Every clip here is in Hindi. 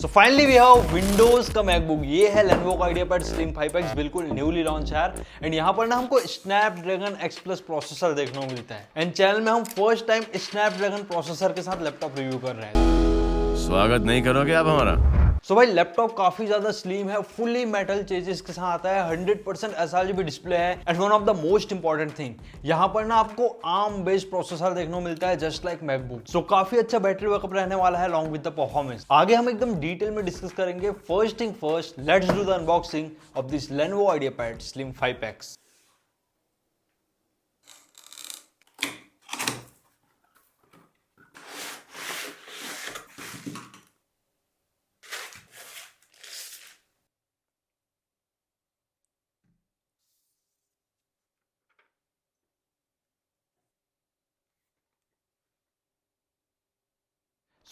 So finally we have Windows का मैकबुक। ये है Lenovo का IdeaPad Slim 5X, बिल्कुल न्यूली लॉन्च है यार। एंड यहाँ पर ना हमको Snapdragon X Plus प्रोसेसर देखने को मिलता है। एंड चैनल में हम फर्स्ट टाइम Snapdragon प्रोसेसर के साथ लैपटॉप रिव्यू कर रहे हैं। स्वागत नहीं करोगे आप हमारा? सो भाई लैपटॉप काफी ज्यादा स्लिम है, फुली मेटल चेजेस के साथ आता है, 100% sRGB डिस्प्ले है। And one of the most important thing, यहाँ पर ना आपको ARM बेस्ड प्रोसेसर देखने को मिलता है, जस्ट लाइक मैकबुक। सो काफी अच्छा बैटरी बैकअप रहने वाला है अलॉन्ग विद द परफॉर्मेंस। आगे हम एकदम डिटेल में डिस्कस करेंगे। First thing first, let's do the unboxing of this Lenovo IdeaPad Slim 5X।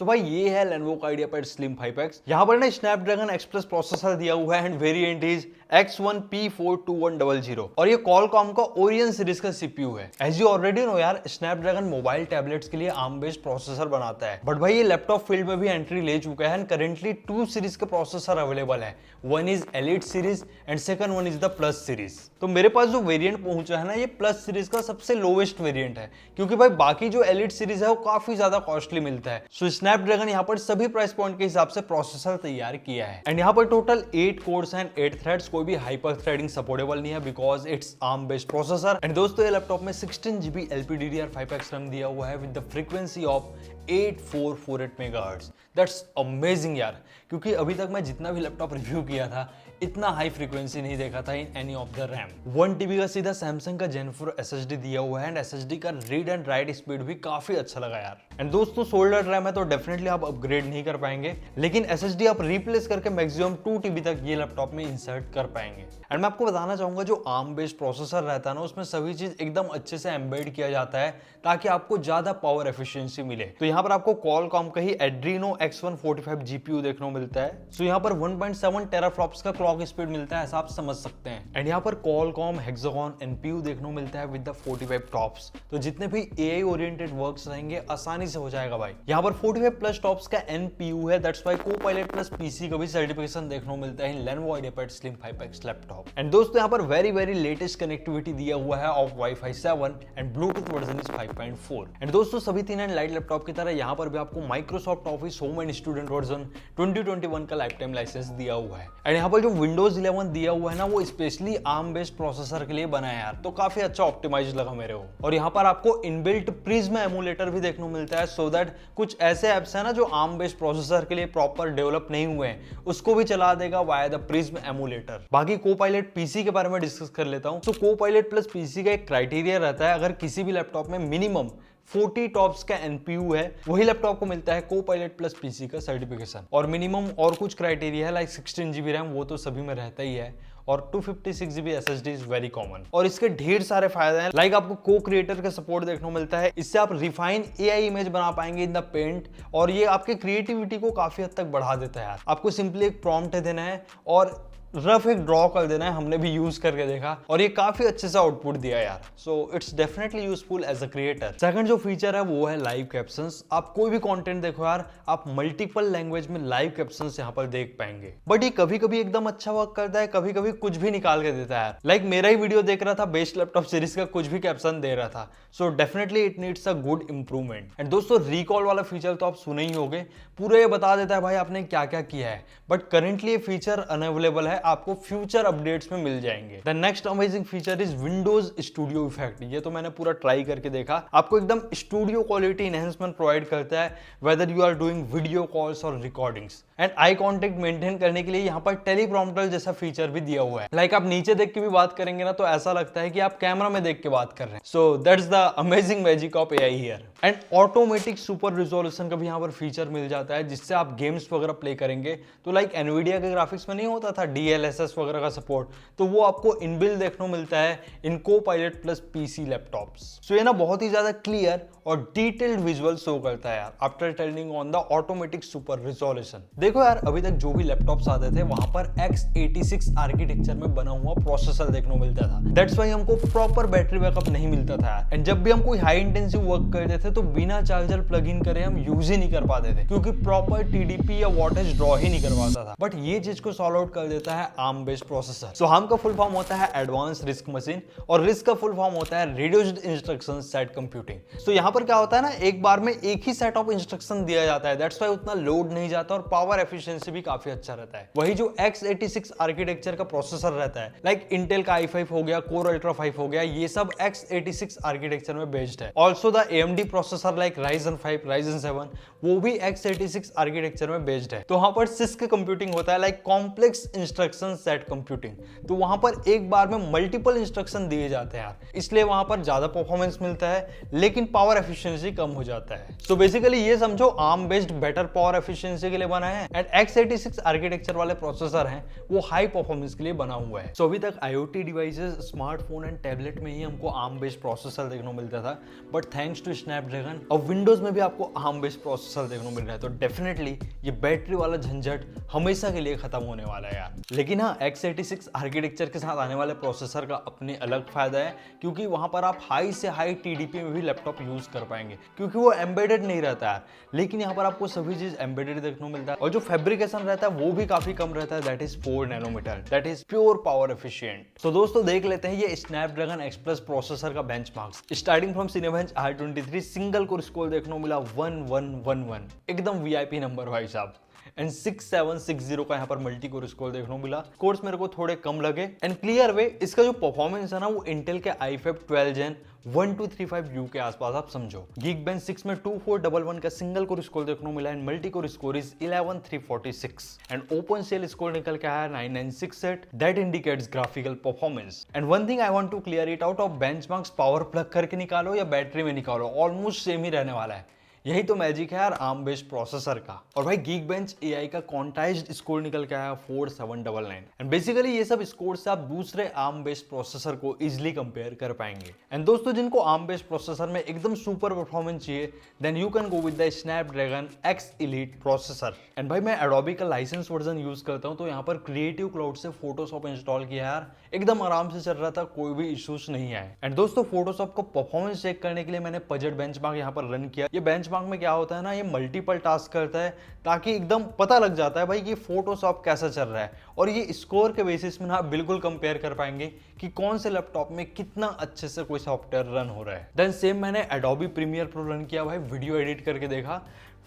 सो भाई ये है Lenovo का IdeaPad Slim 5X। यहाँ पर ना Snapdragon X Plus प्रोसेसर दिया हुआ है एंड वेरिएंट इज X1P42100 और ये Qualcomm का Oryon सीरीज का CPU है। एज यू ऑलरेडी नो यार, Snapdragon मोबाइल टैबलेट्स के लिए ARM बेस्ड प्रोसेसर बनाता है, बट भाई ये लैपटॉप फील्ड में भी एंट्री ले चुका है एंड करेंटली 2 सीरीज के प्रोसेसर अवेलेबल है। One is elite series and second one is the plus series. तो मेरे पास जो वेरिएंट पहुंचा है ना, ये प्लस सीरीज का सबसे लोवेस्ट वेरिएंट है, क्योंकि भाई बाकी जो एलिट सीरीज है वो काफी ज्यादा कॉस्टली मिलता है। सो स्नैपड्रैगन यहाँ पर सभी प्राइस पॉइंट के हिसाब से प्रोसेसर तैयार किया है। एंड यहाँ पर टोटल 8 कोर्स एंड 8 थ्रेड्स, कोई भी हाइपर थ्रेडिंग सपोर्टेबल नहीं है because it's ARM based processor. And दोस्तों ये लैपटॉप में 16GB LPDDR5X रैम दिया हुआ है with the frequency of 8448 megahertz. That's amazing यार, क्योंकि अभी तक मैं जितना भी लैपटॉप रिव्यू किया था इतना हाई फ्रीक्वेंसी नहीं देखा था in any of the RAM. 1TB का सीधा सैमसंग का Gen 4 SSD दिया हुआ है एंड SSD का रीड एंड राइट स्पीड भी काफी अच्छा लगा यार। एंड दोस्तों सोल्डर्ड रैम है तो डेफिनेटली आप अपग्रेड नहीं कर पाएंगे, लेकिन SSD आप रिप्लेस करके मैक्सिमम 2TB तक ये लैपटॉप में इंसर्ट कर पाएंगे। एंड मैं आपको बताना चाहूंगा, जो ARM बेस्ड प्रोसेसर रहता है ना, उसमें सभी चीज एकदम अच्छे से एम्बेड किया जाता है ताकि आपको ज्यादा पावर एफिशिएंसी मिले। तो यहाँ पर आपको Qualcomm का ही Adreno X145 GPU देखने को मिलता है। सो यहाँ पर 1.7 टेराफ्लॉप्स का क्लॉक स्पीड मिलता है, ऐसा आप समझ सकते हैं। एंड यहाँ पर Qualcomm Hexagon NPU देखने को मिलता है विद द 45 टॉप्स। तो जितने भी AI ओरिएंटेड वर्क्स रहेंगे आसानी से हो जाएगा भाई। यहाँ पर 45 प्लस टॉप्स का NPU है, that's why Copilot plus PC का भी सर्टिफिकेशन देखने को मिलता है इन Lenovo IdeaPad Slim 5X laptop. And दोस्तों यहाँ पर वेरी लेटेस्ट कनेक्टिविटी दिया हुआ है of Wi-Fi 7 and Bluetooth version is 5.4। And दोस्तों सभी तीन एंड लाइट लैपटॉप की तरह यहाँ पर भी आपको Microsoft office home and student version 2021 का लाइफ टाइम लाइसेंस दिया हुआ है। एंड यहाँ पर जो विंडोज 11 दिया हुआ है ना, वो स्पेशली ARM बेस्ड प्रोसेसर के लिए बना है यार, तो काफी अच्छा ऑप्टिमाइज लगा मेरे को। और यहाँ पर आपको इनबिल्ट प्रिज्म एमुलेटर भी देखने को मिलता है, सो दैट कुछ ऐसे एप्स है ना जो ARM बेस्ड प्रोसेसर के लिए प्रॉपर डेवलप नहीं हुए हैं, उसको भी चला देगा वाया द प्रिज्म एमुलेटर। बाकी Copilot PC के बारे में डिस्कस कर लेता हूँ। तो Copilot प्लस PC का एक क्राइटेरिया रहता है, अगर किसी भी लैपटॉप में मिनिमम 40 टॉप्स का NPU है, वही लैपटॉप को मिलता है Copilot प्लस PC का सर्टिफिकेशन। और मिनिमम और कुछ क्राइटेरिया है लाइक 16GB रैम, वो तो सभी में रहता ही है, और 256GB SSD is very common. और इसके ढेर सारे फायदे हैं, लाइक आपको को क्रिएटर का सपोर्ट देखने को मिलता है, इससे आप रिफाइन AI इमेज बना पाएंगे इन द पेंट, और ये आपके क्रिएटिविटी को काफी हद तक बढ़ा देता है यार। आपको सिंपली एक प्रॉम्प्ट देना है और रफ एक ड्रॉ कर देना है, हमने भी यूज करके देखा और ये काफी अच्छे से आउटपुट दिया यार। So it's definitely useful as a creator. Second जो फीचर है वो है लाइव कैप्शंस। आप कोई भी कंटेंट देखो यार, आप मल्टीपल लैंग्वेज में लाइव कैप्शंस यहाँ पर देख पाएंगे। बट ये कभी कभी एकदम अच्छा वर्क करता है, कभी कभी कुछ भी निकाल के देता है। लाइक मेरा ही वीडियो देख रहा था, बेस्ट लैपटॉप सीरीज का कुछ भी कैप्शन दे रहा था। So definitely it needs a good improvement. And दोस्तों रिकॉल वाला फीचर तो आप सुने ही होगे, पूरा ये बता देता है भाई आपने क्या क्या किया है, बट करेंटली ये फीचर अनअवेलेबल है, आपको फ्यूचर अपडेट्स में मिल जाएंगे। The next amazing feature is Windows studio effect. ये तो मैंने पूरा ट्राई करके देखा, आपको एकदम स्टूडियो क्वालिटी एनहेंसमेंट प्रोवाइड करता है whether you are doing video calls और recordings. And I contact maintain करने के लिए यहाँ पर टेलीप्रॉम्प्टर जैसा फीचर भी दिया हुआ है। लाइक आप नीचे देख के भी बात करेंगे ना, तो ऐसा लगता है कि आप कैमरा में देख के बात कर रहे हैं। So that's the amazing magic of AI here. And automatic super resolution का भी यहाँ पर फीचर मिल जाता है, जिससे आप गेम्स वगैरह प्ले करेंगे तो लाइक एनवीडिया के ग्राफिक्स में नहीं होता था DLSS वगैरह का सपोर्ट, तो वो आपको इनबिल्ट देखने को मिलता है इन Copilot प्लस PC लैपटॉप्स। सो ये ना बहुत ही ज्यादा क्लियर और डिटेल्ड विजुअल शो करता है यार after turning on the automatic super resolution. देखो यार, अभी तक जो भी लैपटॉप्स आते थे वहां पर x86 आर्किटेक्चर में बना हुआ प्रोसेसर देखने को मिलता था। दैट्स व्हाई हमको प्रॉपर बैटरी बैकअप नहीं मिलता था यार। एंड जब भी हम कोई हाई इंटेंसिव वर्क करते थे तो बिना चार्जर प्लग इन करे हम यूज ही नहीं कर पाते थे, क्योंकि प्रॉपर TDP या वॉटेज ड्रॉ ही नहीं करवाता था। बट ये चीज को सॉल्व आउट कर देता है ARM बेस्ड प्रोसेसर। सो ARM का फुल फॉर्म होता है एडवांस रिस्क मशीन, और रिस्क का फुल फॉर्म होता है रिड्यूस्ड इंस्ट्रक्शन सेट कंप्यूटिंग। सो यहाँ पर क्या होता है ना, एक बार में एक ही सेट ऑफ इंस्ट्रक्शन दिया जाता है, दैट्स व्हाई उतना लोड नहीं जाता और पावर एफिशिएंसी भी काफी अच्छा रहता है। वही जो x86 आर्किटेक्चर का प्रोसेसर रहता है, लाइक इंटेल का i5 हो गया, कोर अल्ट्रा 5 हो गया, ये सब x86 आर्किटेक्चर में बेस्ड है। Also the AMD processor like Ryzen 5, Ryzen 7, वो भी x86 आर्किटेक्चर में बेस्ड है। तो वहां पर CISC कंप्यूटिंग होता है, like complex instruction set computing. तो वहां पर एक बार में मल्टीपल इंस्ट्रक्शन दिए जाते हैं यार, इसलिए वहां पर ज्यादा परफॉर्मेंस मिलता है लेकिन पावर एफिशिएंसी कम हो जाता है। सो बेसिकली ये समझो ARM based better power efficiency के लिए बना है, एंड x86 आर्किटेक्चर वाले प्रोसेसर हैं वो हाई परफॉर्मेंस के लिए बना हुआ है। सो अभी तक IoT devices, smartphone and tablet में ही हमको ARM बेस्ड प्रोसेसर देखने को मिलता था, बट थैंक्स टू स्नैपड्रैगन अब विंडोज में भी आपको ARM बेस्ड प्रोसेसर देखने को मिल रहा है। तो डेफिनेटली ये बैटरी वाला झंझट हमेशा के लिए खत्म होने वाला है यार। लेकिन हाँ, x86 आर्किटेक्चर के साथ आने वाले प्रोसेसर का अपने अलग फायदा है, क्योंकि वहां पर आप हाई से हाई TDP में भी लैपटॉप यूज कर पाएंगे, क्योंकि वो एम्बेडेड नहीं रहता है। लेकिन यहाँ पर आपको सभी चीज एम्बेडेड देखने को मिलता है, और जो फैब्रिकेशन रहता है वो भी काफी कम रहता है, that is 4 nanometre, that is pure power efficient. तो दोस्तों देख लेते हैं ये स्नैपड्रैगन X Plus प्रोसेसर का benchmarks. Starting from Cinebench R23 single core score देखने को मिला 1111, एकदम VIP नंबर भाई साहब। एंड 6760 का यहाँ पर मल्टी कोर स्कोर देखने को मिला। कोर्स मेरे को थोड़े कम लगे एंड क्लियर वे इसका जो परफॉर्मेंस है ना वो इंटेल के i5 12 Gen 1235U के आसपास आप समझो। Geekbench 6 में 2411 का सिंगल कोर स्कोर देखने को मिला and multi core score is 11346 and OpenCL score निकल के आया 9968, that indicates graphical performance. And one thing I want to clear it out, of benchmarks power plug करके निकालो या बैटरी में निकालो, ऑलमोस्ट सेम ही रहने वाला है। यही तो मैजिक है यार ARM बेस्ड प्रोसेसर का। और भाई Geekbench AI का क्वांटाइज्ड स्कोर निकल के आया 4799 एंड बेसिकली ये सब स्कोर से आप दूसरे ARM बेस्ड प्रोसेसर को इजीली कंपेयर कर पाएंगे। एंड दोस्तों जिनको ARM बेस्ड प्रोसेसर में एकदम सुपर परफॉर्मेंस चाहिए, then you can go with the Snapdragon X Elite processor. And भाई मैं Adobe का लाइसेंस वर्जन यूज करता हूँ, तो यहाँ पर क्रिएटिव क्लाउड से फोटोशॉप इंस्टॉल किया यार, एकदम आराम से चल रहा था, कोई भी इश्यूज नहीं आए। एंड दोस्तों फोटोशॉप को परफॉर्मेंस चेक करने के लिए मैंने पजेट बेंचमार्क यहाँ पर रन किया। ये बेंचमार्क में क्या होता है ना, ये मल्टीपल टास्क करता है ताकि एकदम पता लग जाता है भाई कि फोटोशॉप कैसा चल रहा है, और ये स्कोर के बेसिस में ना बिल्कुल कंपेयर कर पाएंगे कि कौन से लैपटॉप में कितना अच्छे से कोई सॉफ्टवेयर रन हो रहा है। देन सेम मैंने Adobe Premiere Pro रन किया भाई, वीडियो एडिट करके देखा,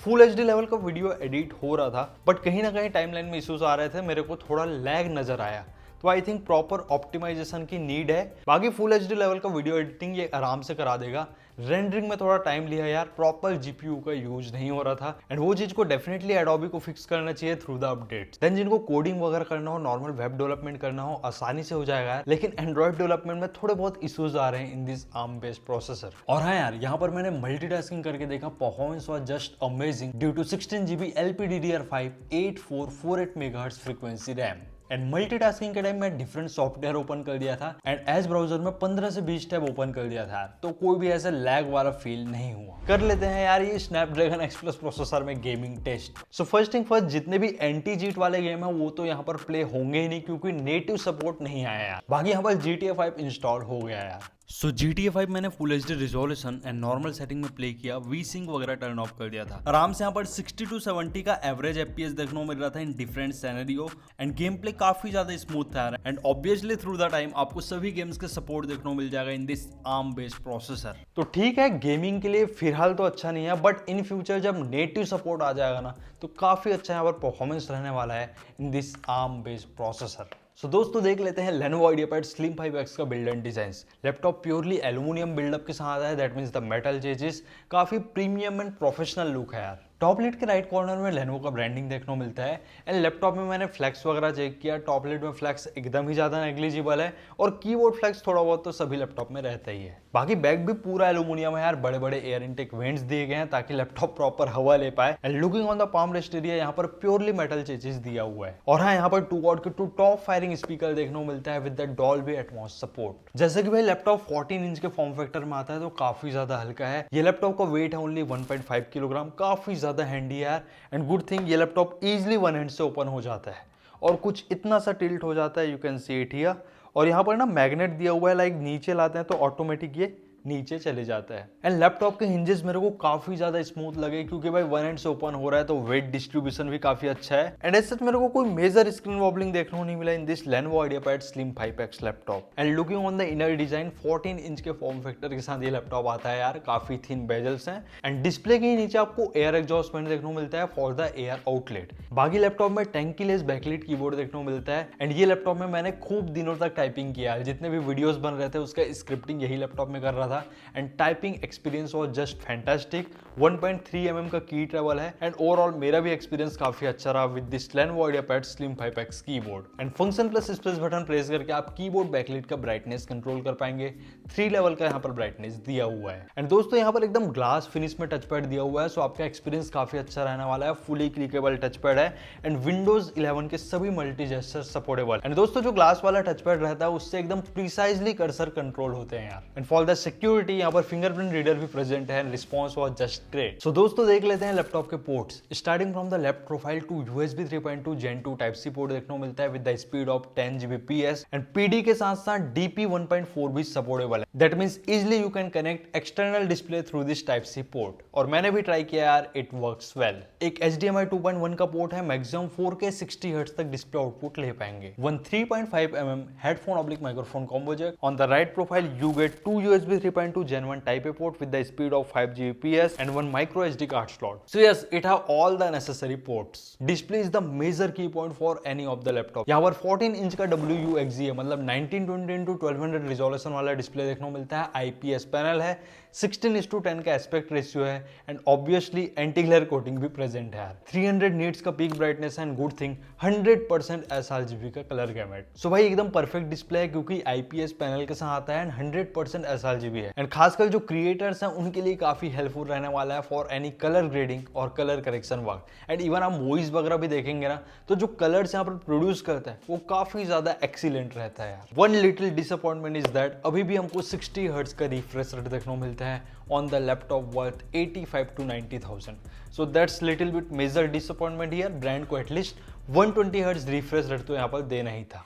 फुल HD लेवल का वीडियो एडिट हो रहा था, बट कहीं ना कहीं टाइमलाइन में इश्यूज आ रहे थे, मेरे को थोड़ा लैग नजर आया। तो आई थिंक प्रॉपर ऑप्टिमाइजेशन की नीड है। बाकी फुल HD लेवल का वीडियो एडिटिंग ये आराम से करा देगा। रेंडरिंग में थोड़ा टाइम लिया यार, प्रॉपर GPU का यूज नहीं हो रहा था, एंड वो चीज को डेफिनेटली Adobe को फिक्स करना चाहिए थ्रू द अपडेट्स। देन जिनको कोडिंग वगैरह करना हो, नॉर्मल वेब डेवलपमेंट करना हो, आसानी से हो जाएगा यार। लेकिन एंड्रॉइड डेवलपमेंट में थोड़े बहुत इश्यूज आ रहे हैं in this ARM based processor. और हाँ यार, यहाँ पर मैंने मल्टीटास्किंग करके देखा, performance was just amazing due to 16GB LPDDR5 8448 MHz frequency RAM. And multitasking के टाइम में डिफरेंट सॉफ्टवेयर ओपन कर दिया था, एंड एज ब्राउजर में 15 से 20 टैब ओपन कर दिया था, तो कोई भी ऐसे लैग वाला फील नहीं हुआ। कर लेते हैं यार ये Snapdragon X Plus प्रोसेसर में gaming test. So first thing first, जितने भी एंटी चीट वाले गेम है वो तो यहाँ पर प्ले होंगे ही नहीं, क्योंकि नेटिव सपोर्ट नहीं आया यार। बाकी यहाँ पर GTA 5 इंस्टॉल हो गया यार। सो GTA 5 मैंने full HD resolution and normal setting में प्ले किया, V-Sync वगैरह टर्न ऑफ कर दिया था। आराम से यहाँ पर 60 to 70 का एवरेज FPS देखने को मिल रहा था in different scenario, end game play काफी ज्यादा स्मूथ था, and obviously through the time आपको सभी गेम्स के सपोर्ट देखने को मिल जाएगा इन दिस ARM बेस्ड प्रोसेसर। तो ठीक है, गेमिंग के लिए फिलहाल तो अच्छा नहीं है, बट इन फ्यूचर जब नेटिव सपोर्ट आ जाएगा ना, तो काफी अच्छा यहाँ पर परफॉर्मेंस रहने वाला है in this ARM based processor. So दोस्तों देख लेते हैं Lenovo IdeaPad Slim 5X का build and design. Laptop purely aluminium buildup के साथ है, that means the metal changes, काफी प्रीमियम एंड प्रोफेशनल लुक है यार। टॉप लिड के राइट कॉर्नर में Lenovo का ब्रांडिंग देखने को मिलता है, एंड लैपटॉप में मैंने फ्लैक्स वगैरह चेक किया, टॉप लिड में फ्लैक्स एकदम ही ज्यादा नेग्लिजिबल है, और कीबोर्ड फ्लैक्स थोड़ा बहुत तो सभी लैपटॉप में रहता ही है। बाकी बैक भी पूरा एल्यूमिनियम है यार, बड़े बड़े एयर इनटेक वेंट्स दिए गए हैं ताकि लैपटॉप प्रॉपर हवा ले पाए। And looking on the palm rest area यहाँ पर प्योरली मेटल चेचिस दिया हुआ है। और हाँ, यहाँ पर 2 वॉट के 2 टॉप फायरिंग स्पीकर देखने को मिलता है with the Dolby Atmos support. जैसे कि भाई लैपटॉप 14 इंच के फॉर्म फैक्टर में आता है तो काफी ज्यादा हल्का है। ये लैपटॉप का वेट है ओनली 1.5 किलोग्राम, काफी ज्यादा हैंडी है यार। एंड गुड थिंग ये लैपटॉप इजिली वन हैंड से ओपन हो जाता है और कुछ इतना सा टिल्ट हो जाता है, you can see it here. और यहाँ पर ना मैग्नेट दिया हुआ है, लाइक नीचे लाते हैं तो ऑटोमेटिक ये नीचे चले जाता है। एंड लैपटॉप के हिंजेस मेरे को काफी ज्यादा स्मूथ लगे क्योंकि भाई वन हैंड से ओपन हो रहा है तो वेट डिस्ट्रीब्यूशन भी काफी अच्छा है। एंड ऐसे मेरे को कोई मेजर स्क्रीन वॉबलिंग देखने को नहीं मिला in this Lenovo IdeaPad Slim 5X laptop. And looking on the inner design, 14 inch के फॉर्म फैक्टर के साथ ये लैपटॉप आता है यार, काफी थिन बेजल्स हैं। एंड डिस्प्ले के नीचे आपको एयर एग्जॉस्ट फैन देखने को मिलता है फॉर द एयर आउटलेट। बाकी लैपटॉप में टैंकीलेस बैकलाइट कीबोर्ड देखने को मिलता है। एंड ये लैपटॉप में मैंने खूब दिनों तक टाइपिंग किया है, जितने भी वीडियोस बन रहे थे उसका स्क्रिप्टिंग यही लैपटॉप में कर रहा था। And typing experience was just fantastic. 1.3 mm का की ट्रेवल है। एंड ओवरऑल मेरा भी एक्सपीरियंस काफी अच्छा रहा with this Lenovo IdeaPad Slim 5X keyboard. And function plus space button press करके आप कीबोर्ड बैकलाइट का ब्राइटनेस कंट्रोल कर पाएंगे। 3 लेवल का यहाँ पर ब्राइटनेस दिया हुआ है। एंड दोस्तों यहाँ पर एकदम ग्लास फिनिश में टच पैड दिया हुआ है, सो आपका एक्सपीरियंस काफी अच्छा रहने वाला है। फुली क्लिकेबल टच पैड है एंड विंडोज 11 के सभी मल्टी जेस्चर सपोर्टेबल। एंड दोस्तों जो ग्लास वाला टच पैड रहता है उससे एकदम प्रिसाइजली कर्सर कंट्रोल होते हैं यार। एंड फॉर द सिक्योरिटी यहाँ पर फिंगरप्रिंट रीडर भी प्रेजेंट है and response was just great. So दोस्तों देख लेते हैं लैपटॉप के ports. Starting from the left profile to USB 3.2 Gen 2 type C port देखने को मिलता है with the speed of 10 Gbps and PD के साथ साथ DP 1.4 भी सपोर्टेबल है। That means easily you can connect external display through this type C port. और मैंने भी ट्राई किया यार, इट वर्क्स वेल। एक HDMI 2.1 का पोर्ट है, मैक्सिमम 4K 60 हर्ट्ज तक डिस्प्ले आउटपुट ले पाएंगे। 3.5 mm headphone oblique microphone combo jack. On the right profile you get 2 USB 3.2 Gen 1 type A port with the speed of 5 Gbps and 1 micro SD card slot. So yes, it have all the necessary ports. Display is the major key point for any of the laptop. यहाँ पर 14 इंच का WUXG है, मतलब 1920x1200 रिजोल्यूशन वाला डिस्प्ले देखने को मिलता है। IPS पैनल है, 16:10 का एस्पेक्ट रेशियो है and obviously anti glare coating भी प्रेजेंट है यार। 300 नीट्स का peak brightness and good thing 100% sRGB का कलर गैमेट। सो भाई एकदम परफेक्ट डिस्प्ले है क्योंकि IPS पैनल के साथ आता है एंड 100% sRGB है। एंड खासकर जो क्रिएटर्स हैं उनके लिए काफी हेल्पफुल रहने वाला है फॉर एनी कलर ग्रेडिंग और colour correction work. And even आप मूवीज वगैरह भी देखेंगे ना तो जो कलर्स यहाँ पर प्रोड्यूस करता है वो काफी ज्यादा एक्सीलेंट रहता है यार। One little disappointment is that अभी भी हमको 60 हर्ट्ज का रिफ्रेश रेट देखने को मिलता है on the laptop worth 85 to 90,000। So that's little bit major disappointment here. Brand को एटलीस्ट 120 हर्ट्ज रिफ्रेश रेट तो यहाँ पर देना ही था।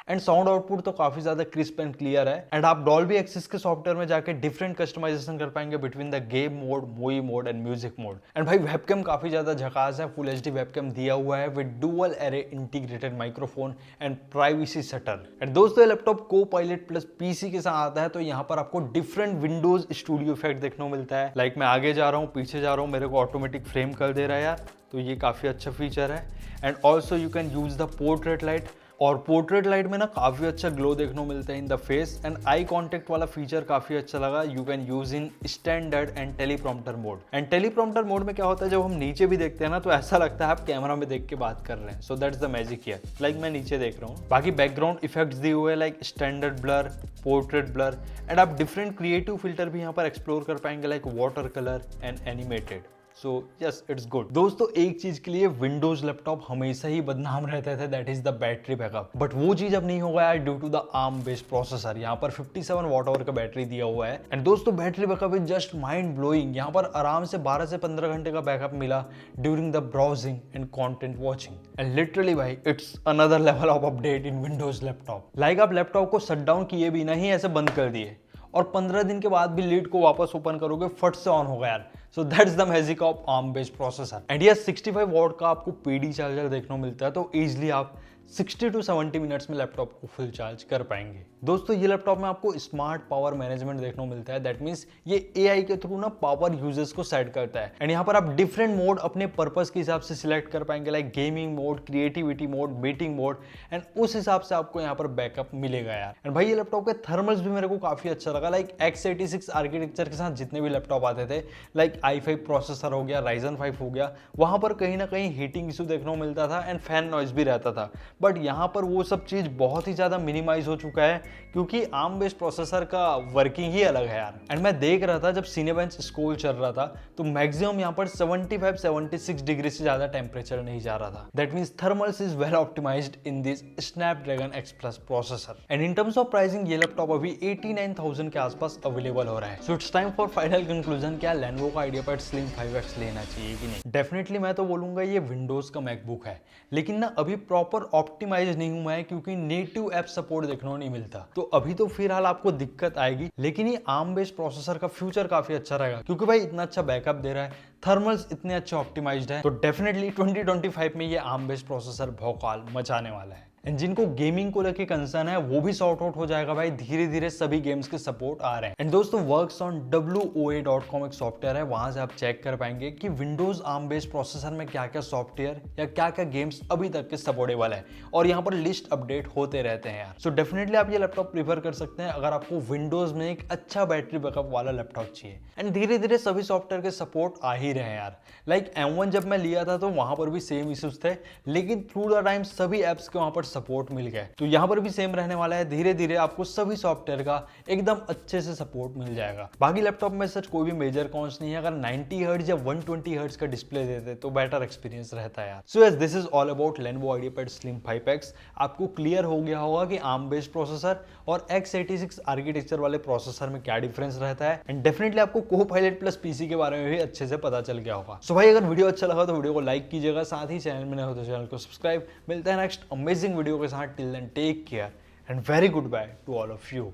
एंड साउंड आउटपुट तो काफी ज्यादा क्रिस्प एंड क्लियर है। एंड आप डॉल्बी एक्सिस के सॉफ्टवेयर में जाके डिफरेंट कस्टमाइजेशन कर पाएंगे between the game mode, movie mode and music mode. And भाई वेबकैम काफी ज्यादा झकास है, फुल HD वेबकैम दिया हुआ है with dual array integrated microphone and privacy shutter. And दोस्तों ये लैपटॉप Copilot प्लस PC के साथ आता है तो यहाँ पर आपको डिफरेंट विंडोज स्टूडियो इफेक्ट देखने को मिलता है। लाइक मैं आगे जा रहा हूँ, पीछे जा रहा हूँ, मेरे को ऑटोमेटिक फ्रेम कर दे रहा है यार, तो ये काफी अच्छा फीचर है। And also you can use the portrait light, और पोर्ट्रेट लाइट में ना काफी अच्छा ग्लो देखने को मिलता है in the face. And eye contact वाला फीचर काफी अच्छा लगा। You can use in standard and teleprompter mode. And teleprompter mode में क्या होता है, जब हम नीचे भी देखते हैं ना तो ऐसा लगता है आप कैमरा में देख के बात कर रहे हैं। So that's the magic here. Like मैं नीचे देख रहा हूँ। बाकी बैकग्राउंड इफेक्ट्स दिए हुए like standard blur, portrait blur and आप डिफरेंट क्रिएटिव फिल्टर भी यहाँ पर एक्सप्लोर कर पाएंगे like water colour and animated. So yes it's good. दोस्तों एक चीज के लिए विंडोज लैपटॉप हमेशा ही बदनाम रहते थे, that is the battery backup. But वो चीज अब नहीं होगा यार due to the ARM based processor. यहाँ पर 57 वॉट आवर का बैटरी दिया हुआ है। एंड दोस्तों battery backup is just mind blowing. यहाँ पर आराम से 12 से 15 घंटे का बैकअप मिला during the browsing and content watching. And literally भाई it's another level of update in Windows laptop. Like आप लैपटॉप को शट डाउन किए भी नहीं, ऐसे बंद कर दिए और 15 दिन के बाद भी लीड को वापस ओपन करोगे फट से ऑन होगा यार। So that's the magic of ARM based processor. And yes 65 what का आपको PD चार्जर देखने को मिलता है, तो इजिली आप 60 to 70 मिनट्स में लैपटॉप को फुल चार्ज कर पाएंगे। दोस्तों ये लैपटॉप में आपको स्मार्ट पावर मैनेजमेंट देखने को मिलता है। दैट मीन्स ये AI के थ्रू ना पावर यूजेस को सेट करता है एंड यहाँ पर आप डिफरेंट मोड अपने पर्पस के हिसाब से सिलेक्ट कर पाएंगे, like gaming mode, creativity mode, meeting mode, and उस हिसाब से आपको यहाँ पर बैकअप मिलेगा यार। एंड भाई ये लैपटॉप के थर्मल्स भी मेरे को काफी अच्छा लगा। लाइक x86 आर्किटेक्चर के साथ जितने भी लैपटॉप आते थे, लाइक i5 प्रोसेसर हो गया, Ryzen 5 हो गया, वहां पर कहीं ना कहीं हीटिंग इशू देखने को मिलता था एंड फैन नॉइज भी रहता था। बट यहाँ पर वो सब चीज बहुत ही ज्यादा मिनिमाइज हो चुका है क्योंकि ARM बेस्ड प्रोसेसर का वर्किंग ही अलग है यार। एंड मैं देख रहा था जब Cinebench स्कूल चल रहा था तो मैक्सिमम यहाँ पर 75-76 डिग्री से ज्यादा टेम्परेचर नहीं जा रहा था। That means thermals is well optimized in this Snapdragon X Plus processor. And in terms of pricing ये लैपटॉप अभी 89,000 के आसपास अवेलेबल हो रहा है। So it's time for final conclusion, क्या लेनोवो का आइडियापैड स्लिम 5X लेना चाहिए कि नहीं? डेफिनेटली मैं तो बोलूंगा ये विंडोज का मैकबुक है, लेकिन ना अभी प्रॉपर ऑप्टिमाइज नहीं हुआ है क्योंकि नेटिव ऐप सपोर्ट देखने को नहीं मिलता। तो अभी तो फिलहाल आपको दिक्कत आएगी, लेकिन ये ARM बेस्ड प्रोसेसर का फ्यूचर काफी अच्छा रहेगा क्योंकि भाई इतना अच्छा बैकअप दे रहा है, थर्मल्स इतने अच्छे ऑप्टिमाइज्ड है, तो डेफिनेटली 2025 में ये ARM बेस्ड प्रोसेसर भौकाल मचाने वाला है। एंड जिनको गेमिंग को लेके कंसर्न है वो भी सॉर्ट आउट हो जाएगा भाई, धीरे धीरे सभी गेम्स के सपोर्ट आ रहे हैं। एंड दोस्तों वर्क्स ऑन WOA.com एक सॉफ्टवेयर है, वहां से आप चेक कर पाएंगे कि विंडोज ARM बेस्ड प्रोसेसर में क्या क्या सॉफ्टवेयर या क्या क्या गेम्स अभी तक के सपोर्टेबल है, और यहाँ पर लिस्ट अपडेट होते रहते हैं यार। सो डेफिनेटली आप ये लैपटॉप प्रीफर कर सकते हैं अगर आपको विंडोज में एक अच्छा बैटरी बैकअप वाला लैपटॉप चाहिए। एंड धीरे धीरे सभी सॉफ्टवेयर के सपोर्ट आ ही रहे हैं यार। लाइक M1 जब मैं लिया था तो वहां पर भी सेम इश्यूज थे, लेकिन थ्रू द टाइम सभी एप्स के वहां पर सपोर्ट मिल गए। तो यहाँ पर भी सेम रहने वाला है, धीरे धीरे आपको सभी सॉफ्टवेयर का एकदम अच्छे से सपोर्ट मिल जाएगा। बाकी लैपटॉप में सच कोई भी मेजर कॉन्स नहीं है, अगर 90 हर्ट्ज या 120 हर्ट्ज का डिस्प्ले देते तो बेटर एक्सपीरियंस रहता है यार। So yes, this is all about Lenovo IdeaPad slim 5X। आपको क्लियर हो गया होगा कि ARM बेस्ड प्रोसेसर और x86 आर्किटेक्चर वाले प्रोसेसर में क्या डिफरेंस रहता है, एंड डेफिनेटली आपको Copilot प्लस PC के बारे में भी अच्छे से पता चल गया होगा। सो भाई अगर वीडियो अच्छा लगा तो वीडियो को लाइक कीजिएगा, साथ ही चैनल में नए हो तो चैनल को सब्सक्राइब। मिलते हैं नेक्स्ट अमेजिंग वीडियो के साथ। Till then take care and very good bye to all of you.